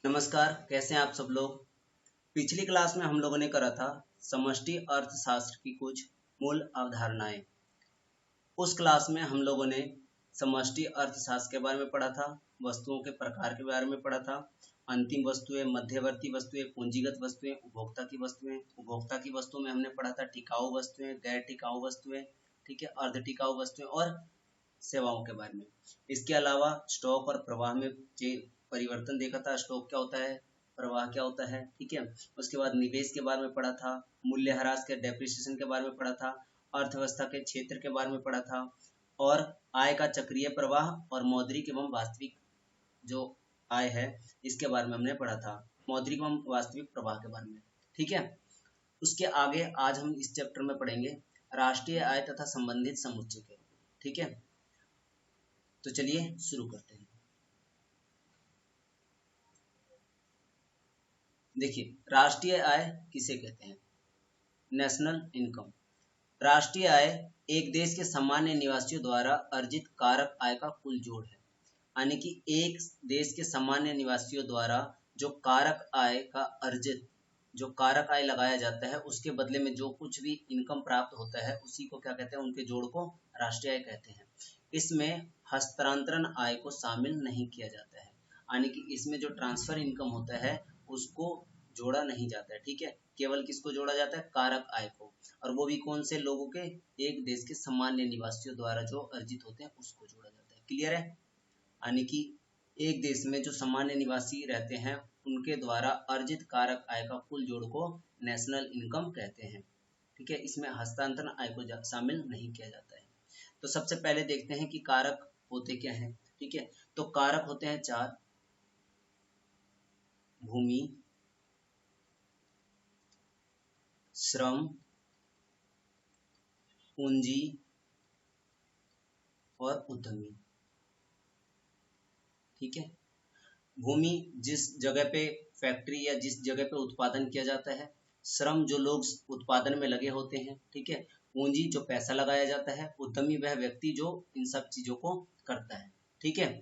नमस्कार, कैसे हैं आप सब लोग। पिछली क्लास में हम लोगों ने करा था समष्टि अर्थशास्त्र की कुछ मूल अवधारणाएं। उस क्लास में हम लोगों ने समष्टि अर्थशास्त्र के बारे में पढ़ा था, वस्तुओं के प्रकार के बारे में पढ़ा था, अंतिम वस्तुएं, मध्यवर्ती वस्तुएं, पूंजीगत वस्तुएं, उपभोक्ता की वस्तुएं। उपभोक्ता की वस्तुओं में हमने पढ़ा था टिकाऊ वस्तुएं, गैर टिकाऊ वस्तुएं, ठीक है, अर्ध टिकाऊ वस्तुएं और सेवाओं के बारे में। इसके अलावा स्टॉक और प्रवाह में परिवर्तन देखा था। स्टॉक क्या होता है, प्रवाह क्या होता है, ठीक है। उसके बाद निवेश के बारे में पढ़ा था, मूल्यह्रास के डेप्रिसिएशन के बारे में पढ़ा था, अर्थव्यवस्था के क्षेत्र के बारे में पढ़ा था, और आय का चक्रीय प्रवाह और मौद्रिक एवं वास्तविक जो आय है इसके बारे में हमने पढ़ा था, मौद्रिक एवं वास्तविक प्रवाह के बारे में, ठीक है। उसके आगे आज हम इस चैप्टर में पढ़ेंगे राष्ट्रीय आय तथा संबंधित समुच्चय के, ठीक है। तो चलिए शुरू करते हैं। देखिए, राष्ट्रीय आय किसे कहते हैं? National income. राष्ट्रीय आय एक देश के सामान्य निवासियों द्वारा अर्जित कारक आय का कुल जोड़ है। यानी कि एक देश के सामान्य निवासियों द्वारा जो कारक आय का अर्जित, जो कारक आय लगाया जाता है, उसके बदले में जो कुछ भी इनकम प्राप्त होता है उसी को क्या कहते हैं, उनके जोड़ को राष्ट्रीय आय कहते हैं। इसमें हस्तांतरण आय को शामिल नहीं किया जाता है, यानी कि इसमें जो ट्रांसफर इनकम होता है उसको जोड़ा नहीं जाता है, ठीक है। केवल किसको जोड़ा जाता है? कारक आय को, और वो भी कौन से लोगों के? एक देश के सामान्य निवासियों द्वारा जो अर्जित होते हैं उसको जोड़ा जाता है। क्लियर है? यानी कि एक देश में जो सामान्य निवासी रहते हैं उनके द्वारा अर्जित कारक आय का कुल जोड़ को नेशनल इनकम कहते हैं, ठीक है। इसमें हस्तांतरण आय को शामिल नहीं किया जाता है। तो सबसे पहले देखते हैं कि कारक होते क्या हैं, ठीक है। तो कारक होते हैं चार: भूमि, श्रम, पूंजी और उद्यमी, ठीक है। भूमि जिस जगह पे फैक्ट्री या जिस जगह पे उत्पादन किया जाता है, श्रम जो लोग उत्पादन में लगे होते हैं, ठीक है, पूंजी जो पैसा लगाया जाता है, उद्यमी वह व्यक्ति जो इन सब चीजों को करता है, ठीक है।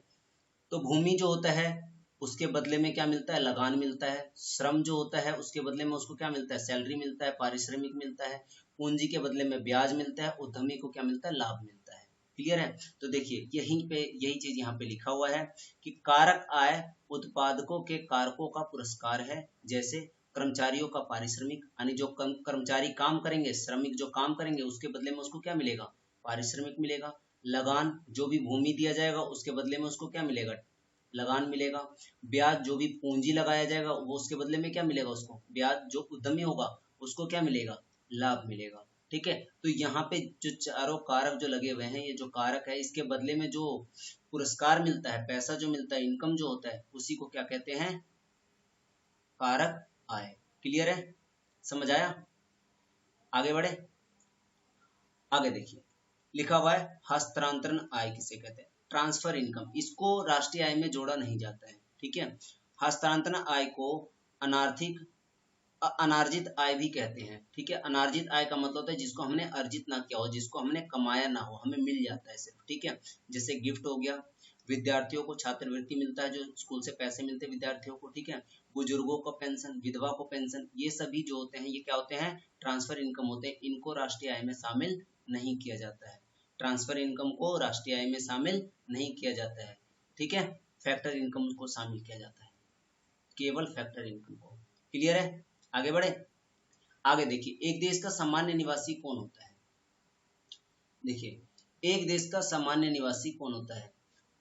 तो भूमि जो होता है उसके बदले में क्या मिलता है? लगान मिलता है। श्रम जो होता है उसके बदले में उसको क्या मिलता है? सैलरी मिलता है, पारिश्रमिक मिलता है। पूंजी के बदले में ब्याज मिलता है। उद्यमी को क्या मिलता है? लाभ मिलता है। क्लियर है? तो देखिए यहीं पे यही चीज यहाँ पे लिखा हुआ है कि कारक आय उत्पादकों के कारकों का पुरस्कार है, जैसे कर्मचारियों का पारिश्रमिक, यानी जो कर्मचारी काम करेंगे, श्रमिक जो काम करेंगे उसके बदले में उसको क्या मिलेगा? पारिश्रमिक मिलेगा। लगान जो भी भूमि दिया जाएगा उसके बदले में उसको क्या मिलेगा? लगान मिलेगा। ब्याज जो भी पूंजी लगाया जाएगा वो उसके बदले में क्या मिलेगा? उसको ब्याज। जो उद्यमी होगा उसको क्या मिलेगा? लाभ मिलेगा, ठीक है। तो यहाँ पे जो चारों कारक जो लगे हुए हैं, ये जो कारक है इसके बदले में जो पुरस्कार मिलता है, पैसा जो मिलता है, इनकम जो होता है, उसी को क्या कहते हैं? कारक आय। क्लियर है? समझ आया? आगे बढ़े। आगे देखिए लिखा हुआ है हस्तांतरण आय किसे कहते हैं? Transfer income. इसको राष्ट्रीय आय में जोड़ा नहीं जाता है, ठीक है। हस्तांतरण आय को अनार्थिक अनार्जित आय भी कहते हैं, ठीक है। अनार्जित आय का मतलब होता है जिसको हमने अर्जित ना किया हो, जिसको हमने कमाया ना हो, हमें मिल जाता है सिर्फ, ठीक है। जैसे गिफ्ट हो गया, विद्यार्थियों को छात्रवृत्ति मिलता है, जो स्कूल से पैसे मिलते हैं विद्यार्थियों को, ठीक है। बुजुर्गों को पेंशन, विधवा को पेंशन, ये सभी जो होते हैं ये क्या होते हैं? ट्रांसफर इनकम होते हैं। इनको राष्ट्रीय आय में शामिल नहीं किया जाता है। ट्रांसफर इनकम को राष्ट्रीय आय में शामिल नहीं किया जाता है, ठीक है। फैक्टर इनकम को शामिल किया जाता है, केवल फैक्टर इनकम को। क्लियर है? आगे बढ़े। आगे देखिए एक देश का सामान्य निवासी कौन होता है? देखिए एक देश का सामान्य निवासी कौन होता है?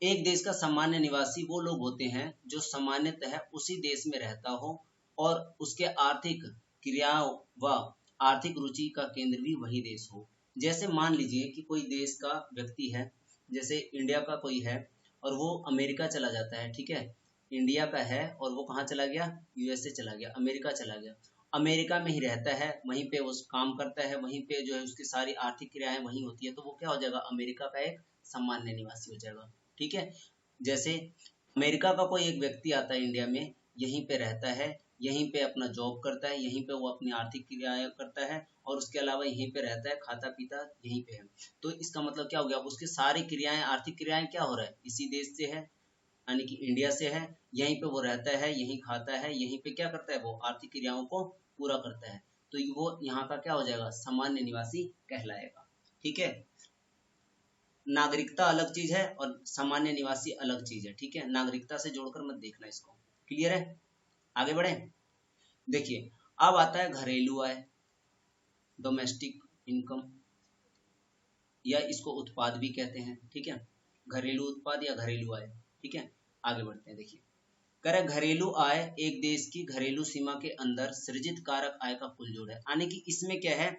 एक देश का सामान्य निवासी वो लोग होते हैं जो सामान्यतः उसी देश में रहता हो और उसके आर्थिक क्रियाओं व आर्थिक रुचि का केंद्र भी वही देश हो। जैसे मान लीजिए कि कोई देश का व्यक्ति है, जैसे इंडिया का कोई है और वो अमेरिका चला जाता है, ठीक है। इंडिया का है और वो कहाँ चला गया? यूएसए चला गया, अमेरिका चला गया। अमेरिका में ही रहता है, वहीं पे वो काम करता है, वहीं पे जो है उसकी सारी आर्थिक क्रियाएं वहीं होती है, तो वो क्या हो जाएगा? अमेरिका का एक सामान्य निवासी हो जाएगा, ठीक है। जैसे अमेरिका का कोई एक व्यक्ति आता है इंडिया में, यहीं पे रहता है, यहीं पे अपना जॉब करता है, यहीं पे वो अपनी आर्थिक क्रियाएं करता है और उसके अलावा यहीं पे रहता है, खाता पीता यहीं पे है। तो इसका मतलब क्या हो गया? उसकी सारी क्रियाएं, आर्थिक क्रियाएं क्या हो रहा है? इसी देश से है, यानी कि इंडिया से है, यहीं पे वो रहता है, यहीं खाता है, यहीं पे क्या करता है, वो आर्थिक क्रियाओं को पूरा करता है, तो वो यहाँ का क्या हो जाएगा, सामान्य निवासी कहलाएगा। ठीक है, नागरिकता अलग चीज है और सामान्य निवासी अलग चीज है। ठीक है, नागरिकता से जोड़कर मत देखना इसको। क्लियर है, आगे बढ़े। देखिए अब आता है घरेलू आय, डोमेस्टिक इनकम, या इसको उत्पाद भी कहते हैं। ठीक है, घरेलू उत्पाद या घरेलू आय। ठीक है, आगे बढ़ते हैं। देखिए कह रहे घरेलू आय एक देश की घरेलू सीमा के अंदर सृजित कारक आय का कुल जोड़ है। यानी कि इसमें क्या है,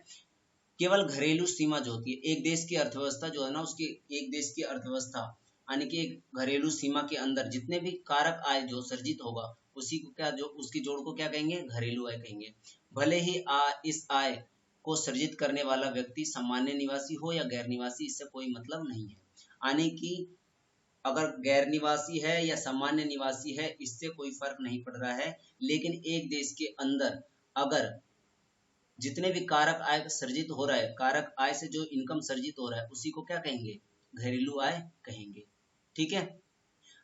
केवल घरेलू सीमा जो होती है एक देश की अर्थव्यवस्था जो है ना, उसकी एक देश की अर्थव्यवस्था यानी कि एक घरेलू सीमा के अंदर जितने भी कारक आय जो सर्जित होगा उसी को क्या, जो उसकी जोड़ को क्या कहेंगे, घरेलू आय कहेंगे। भले ही इस आय को सर्जित करने वाला व्यक्ति सामान्य निवासी हो या गैर निवासी, इससे कोई मतलब नहीं है। यानी कि अगर गैर निवासी है या सामान्य निवासी है इससे कोई फर्क नहीं पड़ रहा है, लेकिन एक देश के अंदर अगर जितने भी कारक आय सर्जित हो रहा है, कारक आय से जो इनकम सर्जित हो रहा है उसी को क्या कहेंगे, घरेलू आय कहेंगे। ठीक है,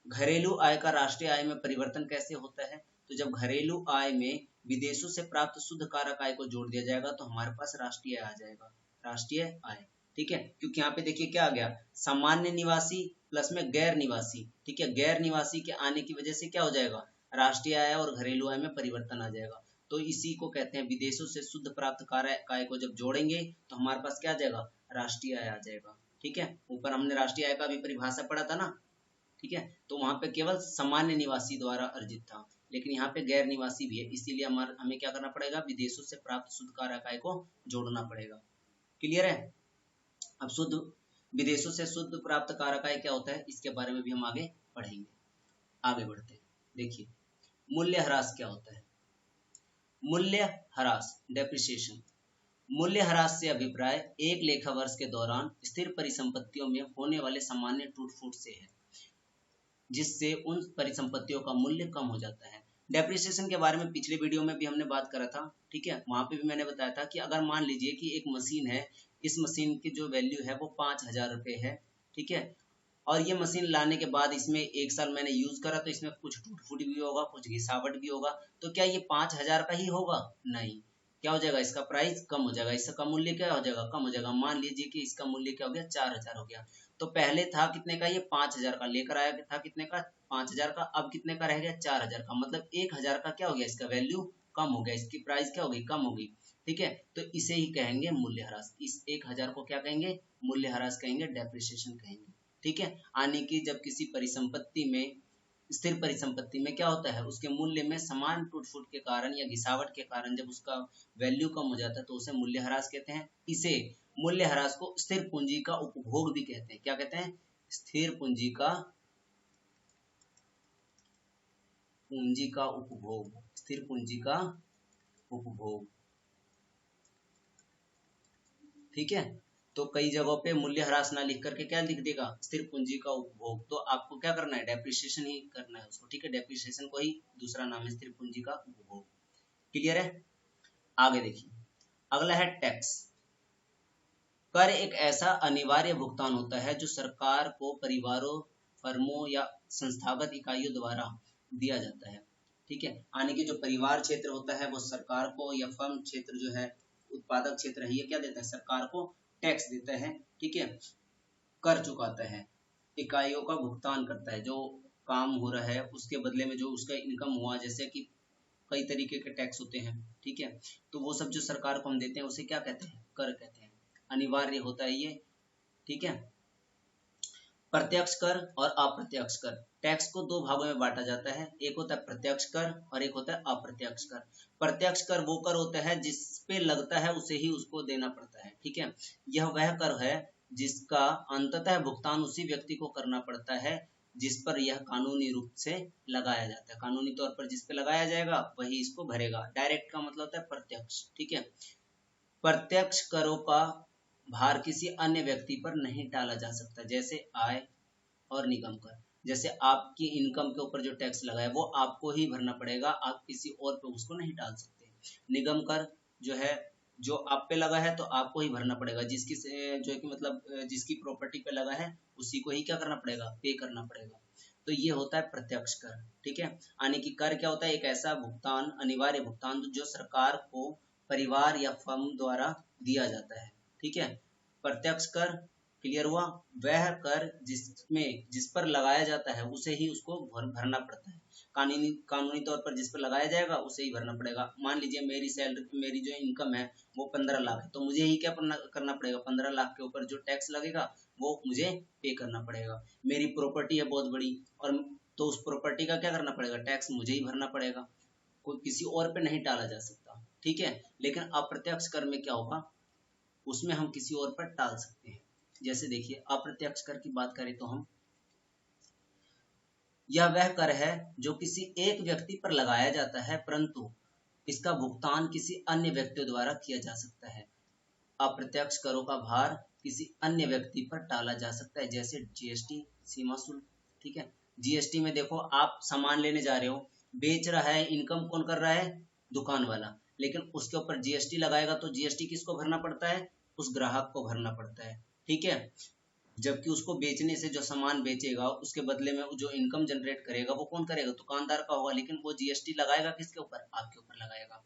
घरेलू आय का राष्ट्रीय आय में परिवर्तन कैसे होता है, तो जब घरेलू आय में विदेशों से प्राप्त शुद्ध कारक आय को जोड़ दिया जाएगा तो हमारे पास राष्ट्रीय आय आ जाएगा, राष्ट्रीय आय। ठीक है, क्योंकि यहाँ पे देखिए क्या आ गया, सामान्य निवासी प्लस में गैर निवासी। ठीक है, गैर निवासी के आने की वजह से क्या हो जाएगा, राष्ट्रीय आय और घरेलू आय में परिवर्तन आ जाएगा। तो इसी को कहते हैं विदेशों से शुद्ध प्राप्त कारक आय को जब जोड़ेंगे तो हमारे पास क्या आ जाएगा, राष्ट्रीय आय आ जाएगा। ठीक है, ऊपर हमने राष्ट्रीय आय का भी परिभाषा पढ़ा था ना। ठीक है, तो वहां पे केवल सामान्य निवासी द्वारा अर्जित था, लेकिन यहाँ पे गैर निवासी भी है, इसीलिए हमें क्या करना पड़ेगा, विदेशों से प्राप्त शुद्ध कारक आय को जोड़ना पड़ेगा। क्लियर है, अब शुद्ध विदेशों से शुद्ध प्राप्त कारक आय क्या होता है इसके बारे में भी हम आगे पढ़ेंगे। आगे बढ़ते हैं। देखिए मूल्य ह्रास क्या होता है, मूल्य ह्रास डेप्रिसिएशन। मूल्य ह्रास से अभिप्राय एक लेखा वर्ष के दौरान स्थिर परिसंपत्तियों में होने वाले सामान्य टूट फूट से है, जिससे उन परिसंपत्तियों का मूल्य कम हो जाता है। डेप्रिसिएशन के बारे में पिछले वीडियो में भी हमने बात करा था। ठीक है, वहां पे भी मैंने बताया था कि अगर मान लीजिए कि एक मशीन है, इस मशीन की जो वैल्यू है वो 5,000 रुपये है। ठीक है, और ये मशीन लाने के बाद इसमें 1 साल मैंने यूज करा तो इसमें कुछ टूट फूट भी होगा, कुछ घिसावट भी होगा, तो क्या ये 5,000 का ही होगा, नहीं, क्या हो जाएगा, इसका प्राइस कम हो जाएगा, इसका मूल्य क्या हो जाएगा, कम हो जाएगा। मान लीजिए कि इसका मूल्य क्या हो गया, 4,000 हो गया, तो पहले था कितने का, ये 5,000 का लेकर आया था, कितने का, 5,000 का, अब कितने का रह गया, 4,000 का, मतलब 1,000 का क्या हो गया, इसका वैल्यू कम हो गया, इसकी प्राइस क्या हो गई, कम हो गई। ठीक है, तो इसे ही कहेंगे मूल्यह्रास, इस 1,000 को क्या कहेंगे, मूल्यह्रास कहेंगे, डेप्रिसिएशन कहेंगे। ठीक है, यानी कि जब किसी परिसंपत्ति में, स्थिर परिसंपत्ति में क्या होता है, उसके मूल्य में समान टूट फूट के कारण या गिसावट के कारण जब उसका वैल्यू कम हो जाता है तो उसे मूल्यह्रास कहते हैं। इसे मूल्यह्रास को स्थिर पूंजी का उपभोग भी कहते हैं। क्या कहते हैं, स्थिर पूंजी का उपभोग, स्थिर पूंजी का उपभोग। ठीक है, तो कई जगहों पे मूल्यह्रास ना लिख करके क्या लिख देगा, स्थिर पूंजी का उपभोग, तो आपको क्या करना है, डेप्रिसिएशन ही करना है उसको। ठीक है, डेप्रिसिएशन को ही दूसरा नाम है स्थिर पूंजी का उपभोग। क्लियर है, आगे देखिए अगला है टैक्स। कर एक ऐसा अनिवार्य भुगतान होता है जो सरकार को परिवारों, फर्मों या संस्थागत इकाइयों द्वारा दिया जाता है। ठीक है, यानी कि जो परिवार क्षेत्र होता है वो सरकार को, या फर्म क्षेत्र जो है, उत्पादक क्षेत्र है, ये क्या देता है, सरकार को टैक्स देता है। ठीक है, कर चुकाता है, इकाइयों का भुगतान करता है, जो काम हो रहा है उसके बदले में जो उसका इनकम हुआ, जैसे कि कई तरीके के टैक्स होते हैं। ठीक है, तो वो सब जो सरकार को हम देते हैं उसे क्या कहते हैं, कर कहते हैं, अनिवार्य होता है ये। ठीक है, प्रत्यक्ष कर और अप्रत्यक्ष कर, टैक्स को दो भागों में बांटा जाता है, एक होता है प्रत्यक्ष कर और एक होता है अप्रत्यक्ष कर। प्रत्यक्ष कर वो कर होता है जिस पे लगता है उसे ही उसको देना पड़ता है। ठीक है, यह वह कर है जिसका अंततः भुगतान उसी व्यक्ति को करना पड़ता है जिस पर यह कानूनी रूप से लगाया जाता है, कानूनी तौर पर जिस पे लगाया जाएगा वही इसको भरेगा। डायरेक्ट का मतलब होता है प्रत्यक्ष। ठीक है, प्रत्यक्ष करों का भार किसी अन्य व्यक्ति पर नहीं टाला जा सकता, जैसे आय और निगम कर। जैसे आपकी इनकम के ऊपर जो टैक्स लगा है वो आपको ही भरना पड़ेगा, आप किसी और पे उसको नहीं टाल सकते। निगम कर जो है, जो आप पे लगा है तो आपको ही भरना पड़ेगा, जिसकी जो कि मतलब जिसकी प्रॉपर्टी पे लगा है उसी को ही क्या करना पड़ेगा, पे करना पड़ेगा। तो ये होता है प्रत्यक्ष कर। ठीक है, यानी कि कर क्या होता है, एक ऐसा भुगतान, अनिवार्य भुगतान जो सरकार को परिवार या फर्म द्वारा दिया जाता है। ठीक है, प्रत्यक्ष कर क्लियर हुआ, वह कर जिस पर लगाया जाता है उसे ही उसको भरना पड़ता है। कानूनी तौर पर जिस पर लगाया जाएगा उसे ही भरना पड़ेगा। मान लीजिए मेरी सैलरी, मेरी जो इनकम है वो 15 लाख है, तो मुझे ही क्या करना पड़ेगा, 15 लाख के ऊपर जो टैक्स लगेगा वो मुझे पे करना पड़ेगा। मेरी प्रॉपर्टी है बहुत बड़ी, और तो उस प्रॉपर्टी का क्या करना पड़ेगा, टैक्स मुझे ही भरना पड़ेगा, कोई किसी और पे नहीं टाला जा सकता। ठीक है, लेकिन अप्रत्यक्ष कर में क्या होगा, उसमें हम किसी और पर टाल सकते हैं। जैसे देखिए, अप्रत्यक्ष कर की बात करें तो हम, यह वह कर है जो किसी एक व्यक्ति पर लगाया जाता है, परंतु इसका भुगतान किसी अन्य व्यक्ति द्वारा किया जा सकता है। अप्रत्यक्ष करों का भार किसी अन्य व्यक्ति पर टाला जा सकता है, जैसे जीएसटी, सीमा शुल्क। ठीक है, जीएसटी में देखो, आप सामान लेने जा रहे हो, बेच रहा है, इनकम कौन कर रहा है, दुकान वाला, लेकिन उसके ऊपर जीएसटी लगाएगा तो जीएसटी किसको भरना पड़ता है, उस ग्राहक को भरना पड़ता है। ठीक है, जबकि उसको बेचने से जो सामान बेचेगा उसके बदले में जो इनकम जनरेट करेगा वो कौन करेगा, दुकानदार का होगा, लेकिन वो जीएसटी लगाएगा किसके ऊपर, आपके ऊपर लगाएगा।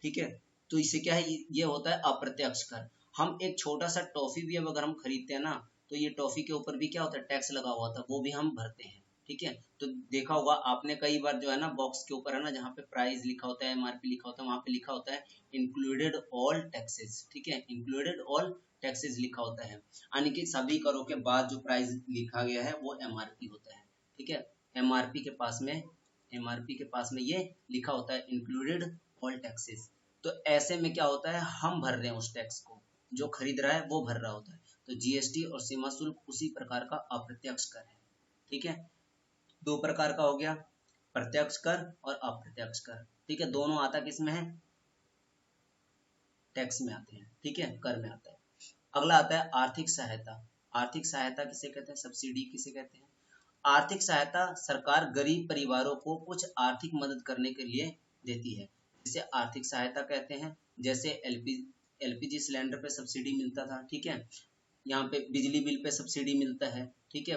ठीक है, तो इससे क्या है, ये होता है अप्रत्यक्ष कर। हम एक छोटा सा टॉफी भी अगर हम खरीदते हैं ना, तो ये टॉफी के ऊपर भी क्या होता है, टैक्स लगा हुआ था, वो भी हम भरते हैं। ठीक है, तो देखा होगा आपने कई बार जो है ना, बॉक्स के ऊपर है ना, जहाँ पे प्राइस लिखा होता है, एमआरपी लिखा होता है, वहां पे लिखा होता है इंक्लूडेड ऑल टैक्सेस। ठीक है, इंक्लूडेड ऑल टैक्सेस लिखा होता है, यानी कि सभी करों के बाद जो प्राइस लिखा गया है वो एमआरपी होता है। ठीक है, एमआरपी के पास में ये लिखा होता है इंक्लूडेड ऑल टैक्सेस। तो ऐसे में क्या होता है, हम भर रहे हैं उस टैक्स को, जो खरीद रहा है वो भर रहा होता है। तो जीएसटी और सीमा शुल्क उसी प्रकार का अप्रत्यक्ष कर है। ठीक है, दो प्रकार का हो गया, प्रत्यक्ष कर और अप्रत्यक्ष कर। ठीक है, दोनों आता किस में है, टैक्स में आते हैं। ठीक है, कर में आता है। अगला आता है आर्थिक सहायता। आर्थिक सहायता किसे कहते हैं, सब्सिडी किसे कहते हैं। आर्थिक सहायता सरकार गरीब परिवारों को कुछ आर्थिक मदद करने के लिए देती है, जिसे आर्थिक सहायता कहते हैं। जैसे एलपीजी सिलेंडर पे सब्सिडी मिलता था। ठीक है, यहाँ पे बिजली बिल पे सब्सिडी मिलता है। ठीक है,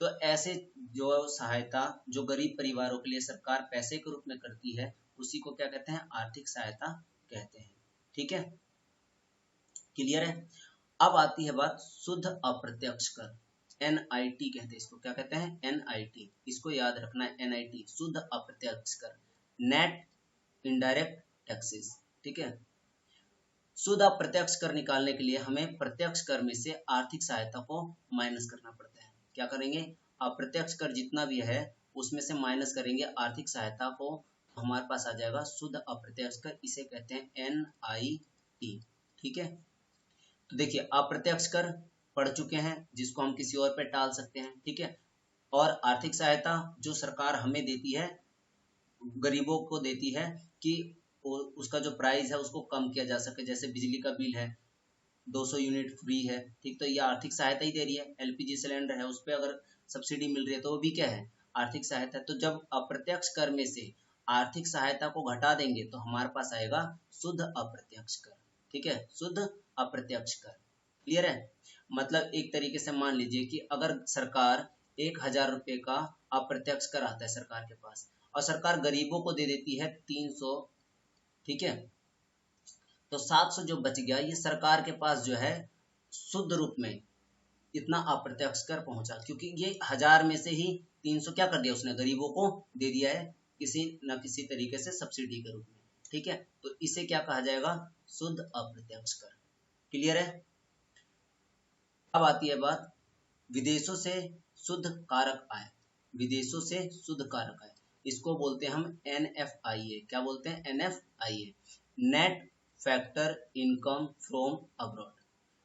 तो ऐसे जो सहायता जो गरीब परिवारों के लिए सरकार पैसे के रूप में करती है, उसी को क्या कहते हैं, आर्थिक सहायता कहते हैं। ठीक है, क्लियर है। अब आती है बात शुद्ध अप्रत्यक्ष कर, एनआईटी कहते हैं इसको, क्या कहते हैं, एनआईटी। इसको याद रखना है, एनआईटी शुद्ध अप्रत्यक्ष कर, नेट इनडायरेक्ट टैक्सेस। ठीक है, शुद्ध अप्रत्यक्ष कर निकालने के लिए हमें प्रत्यक्ष कर में से आर्थिक सहायता को माइनस करना पड़ता है। क्या करेंगे, अप्रत्यक्ष कर जितना भी है उसमें से माइनस करेंगे आर्थिक सहायता को, तो हमारे पास आ जाएगा शुद्ध अप्रत्यक्ष कर, इसे कहते हैं एनआईटी। ठीक है, तो देखिए अप्रत्यक्ष कर पढ़ चुके हैं, जिसको हम किसी और पे टाल सकते हैं। ठीक है, और आर्थिक सहायता जो सरकार हमें देती है, गरीबों को देती है, कि उसका जो प्राइस है उसको कम किया जा सके। जैसे बिजली का बिल है, 200 यूनिट फ्री है। ठीक, तो ये आर्थिक सहायता ही दे रही है। एलपीजी सिलेंडर है, उस पर अगर सब्सिडी मिल रही है तो वो भी क्या है, आर्थिक सहायता। तो जब अप्रत्यक्ष कर में से आर्थिक सहायता को घटा देंगे तो हमारे पास आएगा शुद्ध अप्रत्यक्ष कर। ठीक है, शुद्ध अप्रत्यक्ष कर, क्लियर है। मतलब एक तरीके से मान लीजिए कि अगर सरकार 1000 रुपये का अप्रत्यक्ष कर आता है सरकार के पास, और सरकार गरीबों को दे देती है 300। ठीक है, तो 700 जो बच गया, ये सरकार के पास जो है शुद्ध रूप में इतना अप्रत्यक्ष कर पहुंचा, क्योंकि ये 1000 में से ही 300 क्या कर दिया, उसने गरीबों को दे दिया है किसी न किसी तरीके से सब्सिडी के रूप में। ठीक है, तो इसे क्या कहा जाएगा, शुद्ध अप्रत्यक्ष कर। क्लियर है। अब आती है बात विदेशों से शुद्ध कारक आय। विदेशों से शुद्ध कारक आय, इसको बोलते हैं हम NFIA। क्या बोलते हैं, NFIA, net factor income from abroad.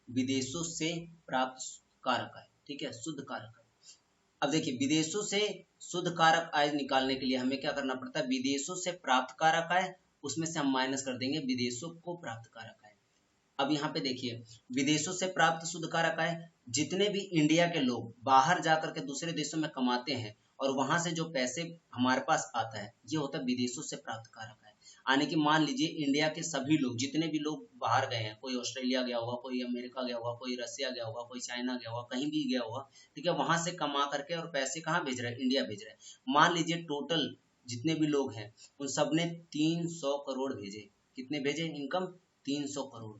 विदेशों से प्राप्त कारक आय। ठीक है, शुद्ध कारक आय। अब देखिए, विदेशों से शुद्ध कारक आय निकालने के लिए हमें क्या करना पड़ता है, विदेशों से प्राप्त कारक आय, उसमें से हम माइनस कर देंगे विदेशों को प्राप्त कारक आय। अब यहाँ पे देखिए, विदेशों से प्राप्त शुद्ध कारक आय, जितने भी इंडिया के लोग बाहर जाकर के दूसरे देशों में कमाते हैं और वहां से जो पैसे हमारे पास आता है, ये होता है विदेशों से प्राप्त कारक आय। यानी कि मान लीजिए इंडिया के सभी लोग, जितने भी लोग बाहर गए हैं, कोई ऑस्ट्रेलिया गया होगा, कोई अमेरिका गया होगा, कोई रसिया गया होगा, कोई चाइना गया होगा, कहीं भी गया होगा, ठीक है, वहां से कमा करके और पैसे कहाँ भेज रहे हैं, इंडिया भेज रहे हैं। मान लीजिए टोटल जितने भी लोग हैं उन सब ने 300 करोड़ भेजे। कितने भेजे इनकम? 300 करोड़।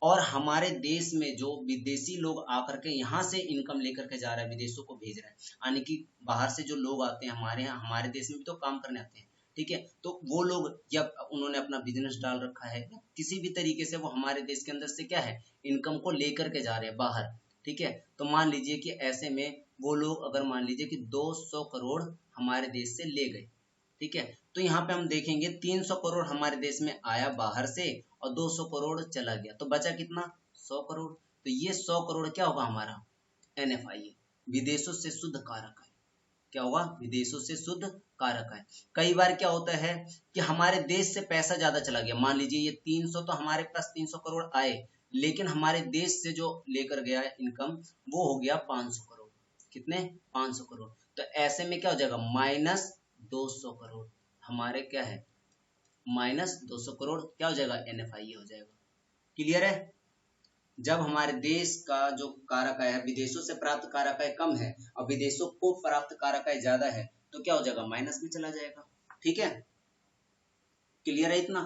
और हमारे देश में जो विदेशी लोग आकर के यहाँ से इनकम लेकर के जा रहा है, विदेशों को भेज रहा है, यानी कि बाहर से जो लोग आते हैं हमारे यहाँ, हमारे देश में भी तो काम करने आते हैं, ठीक है, तो वो लोग या उन्होंने अपना बिजनेस डाल रखा है, किसी भी तरीके से वो हमारे देश के अंदर से क्या है, इनकम को लेकर के जा रहे हैं बाहर, ठीक है। तो मान लीजिए कि ऐसे में वो लोग अगर मान लीजिए कि 200 करोड़ हमारे देश से ले गए, ठीक है, तो यहाँ पे हम देखेंगे 300 करोड़ हमारे देश में आया बाहर से और 200 करोड़ चला गया, तो बचा कितना? 100 करोड़। तो ये 100 करोड़ क्या होगा हमारा? NFI, विदेशों से शुद्ध कारक है। क्या होगा? विदेशों से शुद्ध कारक है। कई बार क्या होता है कि हमारे देश से पैसा ज्यादा चला गया, मान लीजिए ये 300 तो हमारे पास 300 करोड़ आए, लेकिन हमारे देश से जो लेकर गया है इनकम वो हो गया 500 करोड़। कितने? 500 करोड़। तो ऐसे में क्या हो जाएगा? माइनस 200 करोड़। हमारे क्या है? माइनस 200 करोड़ क्या हो जाएगा? NFI हो जाएगा। क्लियर है? जब हमारे देश का जो कारक आय है, विदेशों से प्राप्त कारक आय कम है और विदेशों को प्राप्त कारक आय ज्यादा है, तो क्या हो जाएगा? माइनस में चला जाएगा। ठीक है, क्लियर है इतना?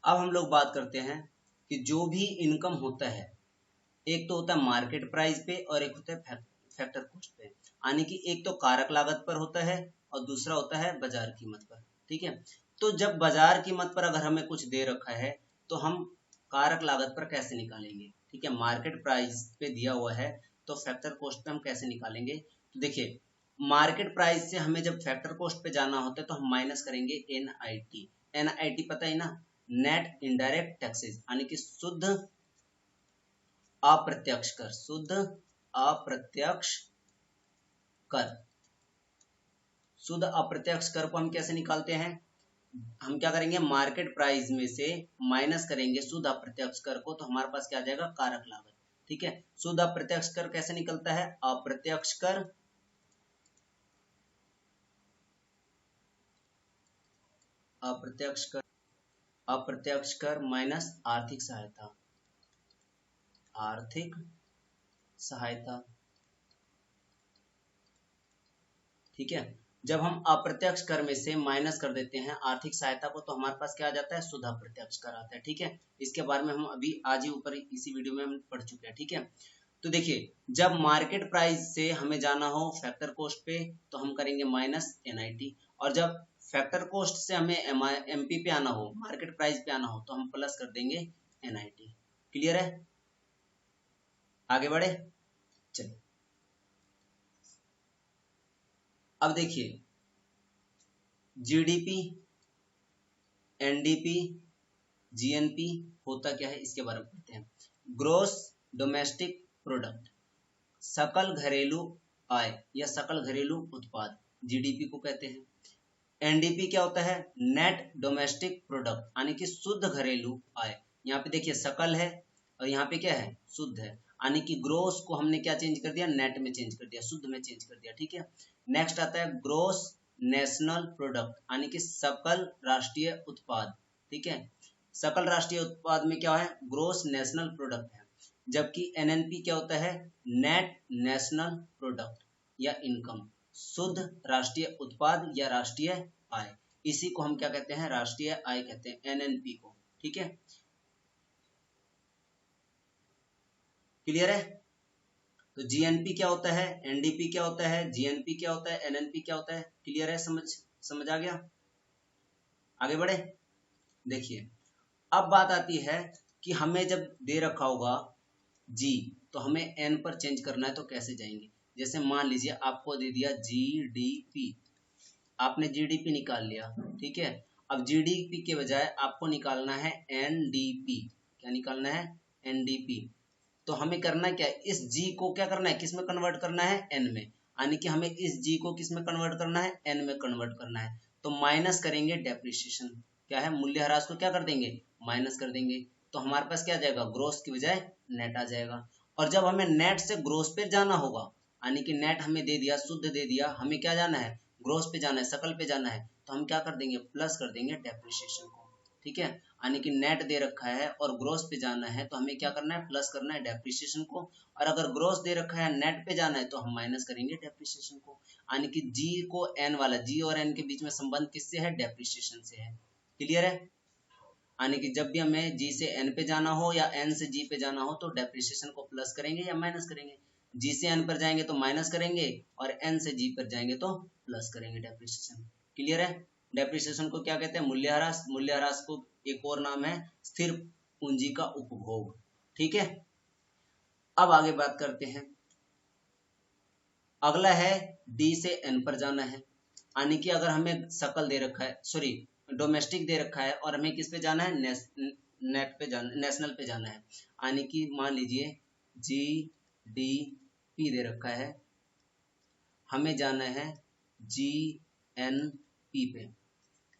अब हम लोग बात करते हैं कि जो भी इनकम होता है, एक तो होता है मार्केट प्राइस पे और एक होता है फैक्टर कॉस्ट पे, यानी कि एक तो कारक लागत पर होता है और दूसरा होता है बाजार कीमत पर। ठीक है, तो जब बाजार कीमत पर अगर हमें कुछ दे रखा है तो हम कारक लागत पर कैसे निकालेंगे? ठीक है, मार्केट प्राइस पे दिया हुआ है तो फैक्टर कॉस्ट पे हम कैसे निकालेंगे? तो देखिए, मार्केट प्राइस से हमें जब फैक्टर कॉस्ट पे जाना होता है तो हम माइनस करेंगे NIT। NIT पता है ना? नेट इनडायरेक्ट टैक्सेस, यानी कि शुद्ध अप्रत्यक्ष कर। शुद्ध अप्रत्यक्ष कर। शुद्ध अप्रत्यक्ष कर को हम कैसे निकालते हैं? हम क्या करेंगे? मार्केट प्राइस में से माइनस करेंगे शुद्ध अप्रत्यक्ष कर को, तो हमारे पास क्या आ जाएगा? कारक लागत। ठीक है, शुद्ध अप्रत्यक्ष कर कैसे निकलता है? अप्रत्यक्ष कर अप्रत्यक्ष कर माइनस आर्थिक सहायता। आर्थिक सहायता। ठीक है, जब हम अप्रत्यक्ष कर में से माइनस कर देते हैं आर्थिक सहायता को, तो हमारे पास क्या आ जाता है? शुद्ध अप्रत्यक्ष कर आता है। ठीक है, इसके बारे में हम अभी आज ही ऊपर इसी वीडियो में हम पढ़ चुके हैं। ठीक है, तो देखिए, जब मार्केट प्राइस से हमें जाना हो फैक्टर कॉस्ट पे तो हम करेंगे माइनस NIT, और जब फैक्टर कॉस्ट से हमें MP पे आना हो, मार्केट प्राइस पे आना हो, तो हम प्लस कर देंगे NIT। क्लियर है? आगे बढ़े, चलिए। अब देखिए, GDP, NDP, GNP होता क्या है इसके बारे में पढ़ते हैं। ग्रोस डोमेस्टिक प्रोडक्ट, सकल घरेलू आय या सकल घरेलू उत्पाद, GDP को कहते हैं। NDP क्या होता है? नेट डोमेस्टिक प्रोडक्ट, यानी कि शुद्ध घरेलू आय। यहाँ पे देखिए सकल है और यहाँ पे क्या है? शुद्ध है, यानी कि ग्रोस को हमने क्या चेंज कर दिया? नेट में चेंज कर दिया, शुद्ध में चेंज कर दिया। ठीक है, नेक्स्ट आता है ग्रोस नेशनल प्रोडक्ट, यानी कि सकल राष्ट्रीय उत्पाद। ठीक है, सकल राष्ट्रीय उत्पाद में क्या है? ग्रोस नेशनल प्रोडक्ट है। जबकि NNP क्या होता है? नेट नेशनल प्रोडक्ट या इनकम, शुद्ध राष्ट्रीय उत्पाद या राष्ट्रीय आय। इसी को हम क्या कहते हैं? राष्ट्रीय आय कहते हैं, NNP को। ठीक है, क्लियर है? तो GNP क्या होता है? NDP क्या होता है? GNP क्या होता है? NNP क्या होता है? क्लियर है? समझ आ गया? आगे बढ़े। देखिए, अब बात आती है कि हमें जब दे रखा होगा G तो हमें N पर चेंज करना है, तो कैसे जाएंगे? जैसे मान लीजिए आपको दे दिया GDP, आपने GDP निकाल लिया। ठीक है, अब GDP के बजाय आपको निकालना है NDP। क्या निकालना है? NDP। तो हमें करना क्या है? इस G को क्या करना है? किस में कन्वर्ट करना है? N में, यानी कि हमें इस G को किस में कन्वर्ट करना है? N में कन्वर्ट करना है। तो माइनस करेंगे डेप्रिसिएशन, क्या है? मूल्यह्रास को क्या कर देंगे? माइनस कर देंगे। तो हमारे पास क्या आ जाएगा? ग्रोस की बजाय नेट आ जाएगा। और जब हमें नेट से ग्रोस पे जाना होगा, यानी कि नेट हमें दे दिया, शुद्ध दे दिया, हमें क्या जाना है? ग्रोस पे जाना है, सकल पे जाना है, तो हम क्या कर देंगे, प्लस कर देंगे डेप्रिसिएशन को। ठीक है, यानी कि नेट दे रखा है और ग्रोस पे जाना है तो हमें क्या करना है, प्लस करना है डेप्रिसिएशन को। और अगर ग्रोस दे रखा है नेट पे जाना है तो हम माइनस करेंगे डेप्रिसिएशन को। यानी कि जी को एन वाला, जी और एन के बीच में संबंध किससे है, डेप्रिसिएशन से है। क्लियर है, यानी कि जब भी हमें जी से एन पे जाना हो या एन से जी पे जाना हो तो डेप्रिसिएशन को प्लस करेंगे या माइनस करेंगे। जी से एन पर जाएंगे तो माइनस करेंगे और एन से जी पर जाएंगे तो प्लस करेंगे डेप्रिसिएशन। क्लियर है, डेप्रिसिएशन को क्या कहते हैं, मूल्यह्रास। मूल्यह्रास को एक और नाम है स्थिर पूंजी का उपभोग। ठीक है, अब आगे बात करते हैं। अगला है डी से एन पर जाना है, यानी कि अगर हमें सकल दे रखा है, सॉरी डोमेस्टिक दे रखा है और हमें किस पे जाना है, नेट पे जाना, नेशनल पे जाना है। यानी कि मान लीजिए जी डी पी दे रखा है, हमें जाना है जी एन पी पे।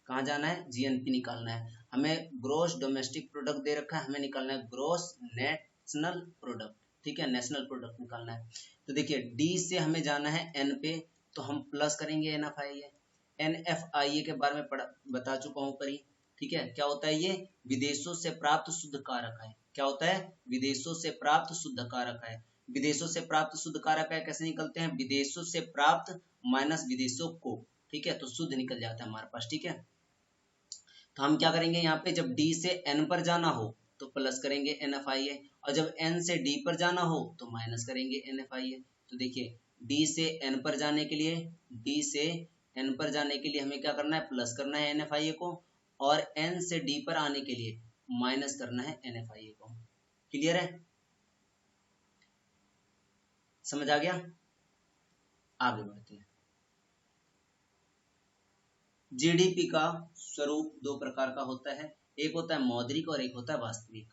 कहाँ जाना है, जीएनपी निकालना है। हमें ग्रोस डोमेस्टिक प्रोडक्ट दे रखा है, हमें निकालना है ग्रोस नेशनल प्रोडक्ट। ठीक है, नेशनल प्रोडक्ट निकालना है। तो देखिए डी से हमें जाना है एन पे, तो हम प्लस करेंगे एनएफआईए। एनएफआईए के बारे में बता चुका हूँ ऊपर ही। ठीक है, क्या होता है ये, विदेशों से प्राप्त शुद्ध कारक है। क्या होता है, विदेशों से प्राप्त शुद्ध कारक है। विदेशों से प्राप्त शुद्ध कारक है कैसे निकलते हैं, विदेशों से प्राप्त माइनस विदेशों को। ठीक है, तो शुद्ध निकल जाता है हमारे पास। ठीक है, तो हम क्या करेंगे, यहाँ पे जब डी से एन पर जाना हो तो प्लस करेंगे एनएफआईए, और जब एन से डी पर जाना हो तो माइनस करेंगे एनएफआईए। तो देखिए डी से एन पर जाने के लिए, डी से एन पर जाने के लिए हमें क्या करना है, प्लस करना है एनएफआईए को, और एन से डी पर आने के लिए माइनस करना है एनएफआईए को। क्लियर है, समझ आ गया, आगे बढ़ते हैं। जीडीपी का स्वरूप दो प्रकार का होता है, एक होता है मौद्रिक और एक होता है वास्तविक।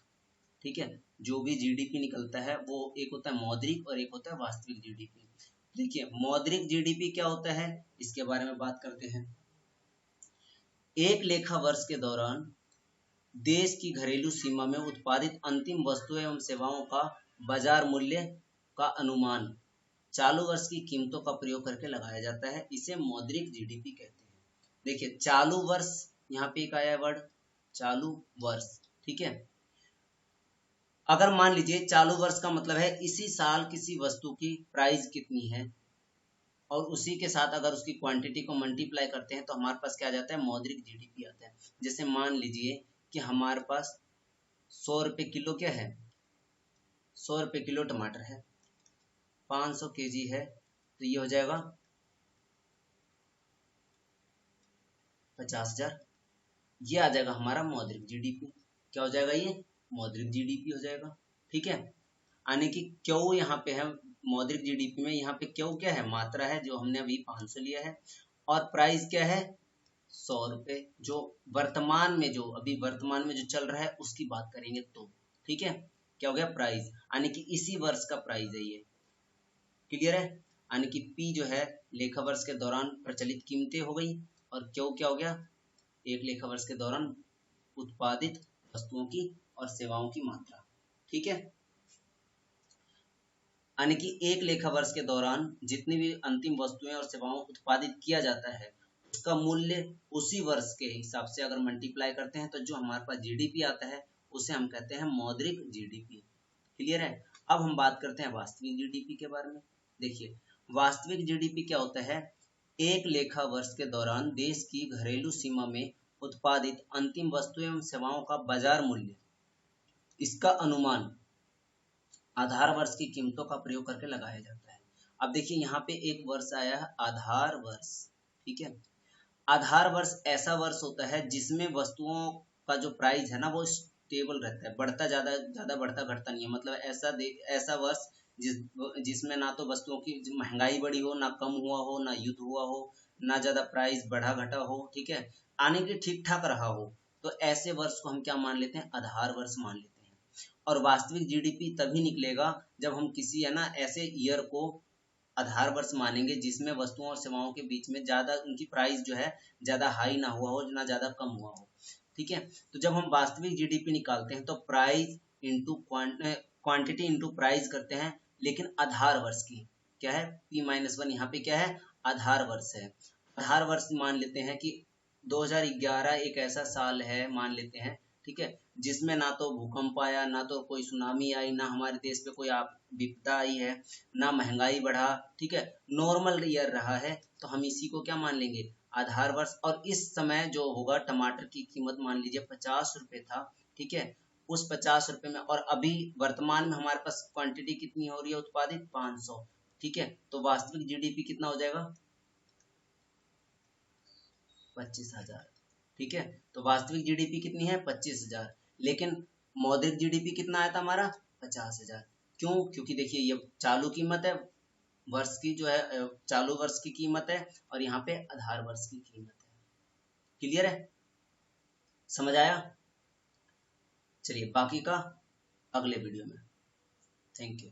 ठीक है, जो भी जीडीपी निकलता है वो एक होता है मौद्रिक और एक होता है वास्तविक जीडीपी। देखिए मौद्रिक जीडीपी क्या होता है, इसके बारे में बात करते हैं। एक लेखा वर्ष के दौरान देश की घरेलू सीमा में उत्पादित अंतिम वस्तुएं एवं सेवाओं का बाजार मूल्य का अनुमान चालू वर्ष की कीमतों का प्रयोग करके लगाया जाता है, इसे मौद्रिक जीडीपी कहते हैं। देखिए चालू वर्ष, यहाँ पे एक आया वर्ड चालू वर्ष। ठीक है, अगर मान लीजिए चालू वर्ष का मतलब है इसी साल किसी वस्तु की प्राइस कितनी है और उसी के साथ अगर उसकी क्वांटिटी को मल्टीप्लाई करते हैं तो हमारे पास क्या आ जाता है, मौद्रिक जीडीपी आता है। जैसे मान लीजिए कि हमारे पास 100 रुपये किलो क्या है, 100 रुपये किलो टमाटर है, 500 केजी है, तो ये हो जाएगा 50,000। ये आ जाएगा हमारा मौद्रिक जीडीपी। क्या हो जाएगा, ये मौद्रिक जीडीपी हो जाएगा। ठीक है, यानी कि क्यू यहाँ पे है मौद्रिक जीडीपी में, यहाँ पे क्यू क्या है, मात्रा है जो हमने अभी 500 लिया है, और प्राइस क्या है 100 रुपये, जो वर्तमान में, जो अभी वर्तमान में जो चल रहा है उसकी बात करेंगे तो। ठीक है, क्या हो गया, प्राइस, यानी कि इसी वर्ष का प्राइस है ये। क्लियर है, यानी कि पी जो है लेखा वर्ष के दौरान प्रचलित कीमतें हो गई, और क्यू क्या हो गया, एक लेखा वर्ष के दौरान उत्पादित वस्तुओं की और सेवाओं की मात्रा। ठीक है, यानी कि एक लेखा वर्ष के दौरान जितनी भी अंतिम वस्तुएं और सेवाओं उत्पादित किया जाता है उसका मूल्य उसी वर्ष के हिसाब से अगर मल्टीप्लाई करते हैं तो जो हमारे पास जीडीपी आता है उसे हम कहते हैं मौद्रिक जीडीपी। क्लियर है, अब हम बात करते हैं वास्तविक जीडीपी के बारे में। देखिए वास्तविक जीडीपी क्या होता है, एक लेखा वर्ष के दौरान देश की घरेलू सीमा में उत्पादित अंतिम वस्तुएं एवं सेवाओं का बाजार मूल्य, इसका अनुमान आधार वर्ष की कीमतों का प्रयोग करके लगाया जाता है। अब देखिए यहाँ पे एक वर्ष आया है आधार वर्ष। ठीक है, आधार वर्ष ऐसा वर्ष होता है जिसमें वस्तुओं का जो प्राइस है ना वो स्टेबल रहता है, बढ़ता ज्यादा ज्यादा बढ़ता घटता नहीं है। मतलब ऐसा वर्ष जिसमें ना तो वस्तुओं की महंगाई बढ़ी हो, ना कम हुआ हो, ना युद्ध हुआ हो, ना ज्यादा प्राइस बढ़ा घटा हो। ठीक है, आने के ठीक ठाक रहा हो, तो ऐसे वर्ष को हम क्या मान लेते हैं, आधार वर्ष मान लेते हैं। और वास्तविक जीडीपी तभी निकलेगा जब हम किसी है ना ऐसे ईयर को आधार वर्ष मानेंगे जिसमें वस्तुओं और सेवाओं के बीच में ज्यादा उनकी प्राइस जो है ज्यादा हाई ना हुआ हो, ना ज्यादा कम हुआ हो। ठीक है, तो जब हम वास्तविक जीडीपी निकालते हैं तो price into quantity into price करते हैं, लेकिन आधार वर्ष की क्या है, P-1 यहाँ पे क्या है, आधार वर्ष है। आधार वर्ष मान लेते हैं कि 2011 एक ऐसा साल है, मान लेते हैं, ठीक है, जिसमें ना तो भूकंप आया, ना तो कोई सुनामी आई, ना हमारे देश पे कोई आप विपदा आई है, ना महंगाई बढ़ा, ठीक है, नॉर्मल ईयर रहा है। तो हम इसी को क्या मान लेंगे, आधार वर्ष। और इस समय जो होगा टमाटर की कीमत मान लीजिए 50 रुपये था, ठीक है, उस 50 रुपये में, और अभी वर्तमान में हमारे पास क्वांटिटी कितनी हो रही है उत्पादित, 500, ठीक है, तो वास्तविक जीडीपी कितना हो जाएगा, 25,000, ठीक है। तो वास्तविक जीडीपी कितनी है, 25,000, लेकिन मौद्रिक जीडीपी कितना आया था हमारा, 50,000। क्यों, क्योंकि देखिए ये चालू कीमत है, वर्ष की जो है चालू वर्ष की कीमत है, और यहाँ पे आधार वर्ष की कीमत है। क्लियर है, समझ आया। चलिए बाकी का अगले वीडियो में। Thank you.